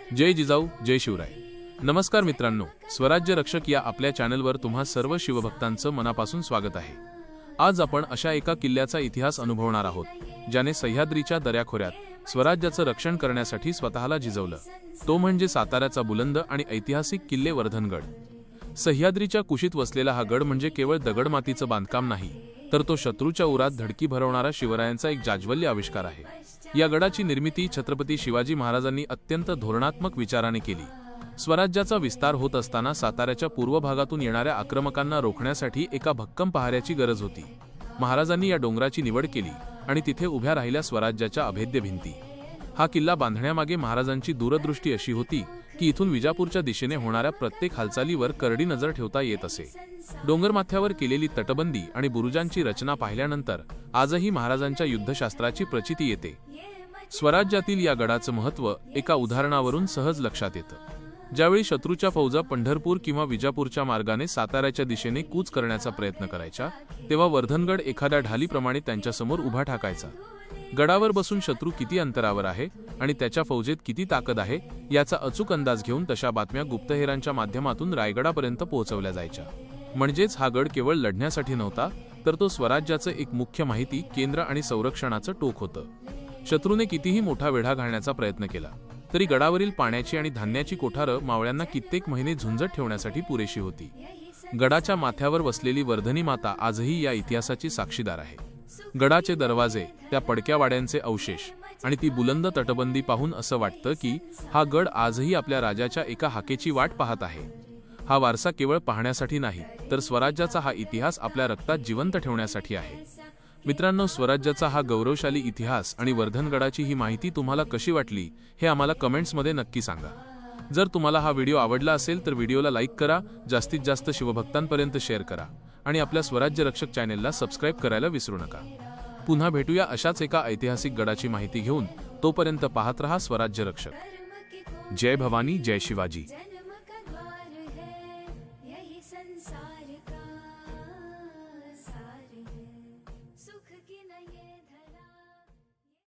जय जिजाऊ जय शिवराय। नमस्कार मित्रांनो, स्वराज्य रक्षक या आपल्या चॅनलवर तुम्हा सर्व शिवभक्तांचं मनापासून स्वागत आहे। आज आपण अशा एका किल्ल्याचा इतिहास अनुभवणार आहोत ज्याने सह्याद्रीच्या दऱ्याखोऱ्यात स्वराज्याचं रक्षण करण्यासाठी स्वतःला झिजवलं। तो म्हणजे साताऱ्याचा बुलंद आणि ऐतिहासिक किल्ले वर्धनगड। सह्याद्रीच्या कुशीत वसलेला हा गड म्हणजे केवळ दगडमातीचं बांधकाम नाही, तर तो शत्रूच्या उरात धडकी भरवणारा शिवरायांचा एक जाज्वल्य आविष्कार आहे। या गडाची निर्मिती छत्रपती शिवाजी महाराजांनी अत्यंत धोरणात्मक विचाराने केली। स्वराज्याचा विस्तार होत असताना साताऱ्याच्या पूर्व भागातून येणाऱ्या आक्रमकांना रोखण्यासाठी एका भक्कम पहाऱ्याची गरज होती। महाराजांनी या डोंगराची निवड केली आणि तिथे उभ्या राहिल्या स्वराज्याच्या अभेद्य भिंती। हा किल्ला बांधण्यामागे महाराजांची दूरदृष्टी अशी होती की इथून विजापूरच्या दिशेने होणाऱ्या प्रत्येक हालचालीवर करडी नजर ठेवता येत असे। डोंगरमाथ्यावर केलेली तटबंदी आणि बुरुजांची रचना पाहिल्यानंतर आजही महाराजांच्या युद्धशास्त्राची प्रचिती येते। स्वराज्यातील या गडाचं महत्त्व एका उदाहरणावरून सहज लक्षात येतं। ज्यावेळी शत्रूच्या फौजा पंढरपूर किंवा विजापूरच्या मार्गाने साताऱ्याच्या दिशेने कूच करण्याचा प्रयत्न करायच्या, तेव्हा वर्धनगड एखाद्या ढालीप्रमाणे त्यांच्यासमोर उभा ठाकायचा। गडावर बसून शत्रू किती अंतरावर आहे आणि त्याच्या फौजेत किती ताकद आहे याचा अचूक अंदाज घेऊन तशा बातम्या गुप्तहेरांच्या माध्यमातून रायगडापर्यंत पोहोचवल्या जायच्या। म्हणजेच हा गड केवळ लढण्यासाठी नव्हता, तर तो स्वराज्याचं एक मुख्य माहिती केंद्र आणि संरक्षणाचं टोक होतं। शत्रूने कितीही मोठा वेढा घालण्याचा प्रयत्न केला तरी गडावरील पाण्याची आणि धान्याची कोठारं मावळ्यांना कित्येक महिने झुंजत ठेवण्यासाठी पुरेशी होती। गडाच्या माथ्यावर वसलेली वर्धनी माता आजही या इतिहासाची साक्षीदार आहे। गडाचे दरवाजे, त्या पडक्या वाड्यांचे अवशेष आणि ती बुलंद तटबंदी पाहून असं वाटतं की हा गड आजही आपल्या राजाच्या एका हाकेची वाट पाहत आहे। हा वारसा केवळ पाहण्यासाठी नाही, तर स्वराज्याचा हा इतिहास आपल्या रक्तात जिवंत ठेवण्यासाठी आहे। मित्रांनो, स्वराज्याचा हा गौरवशाली इतिहास आणि वर्धनगडाची ही माहिती तुम्हाला कशी वाटली हे आम्हाला कमेंट्समध्ये नक्की सांगा। जर तुम्हाला हा व्हिडिओ आवडला असेल तर व्हिडिओला लाईक करा, जास्तीत जास्त शिवभक्तांपर्यंत शेअर करा आणि आपल्या स्वराज्य रक्षक चॅनेलला सबस्क्राईब करायला विसरू नका। पुन्हा भेटूया अशाच एका ऐतिहासिक गडाची माहिती घेऊन। तोपर्यंत पाहत रहा स्वराज्य रक्षक। जय भवानी, जय शिवाजी।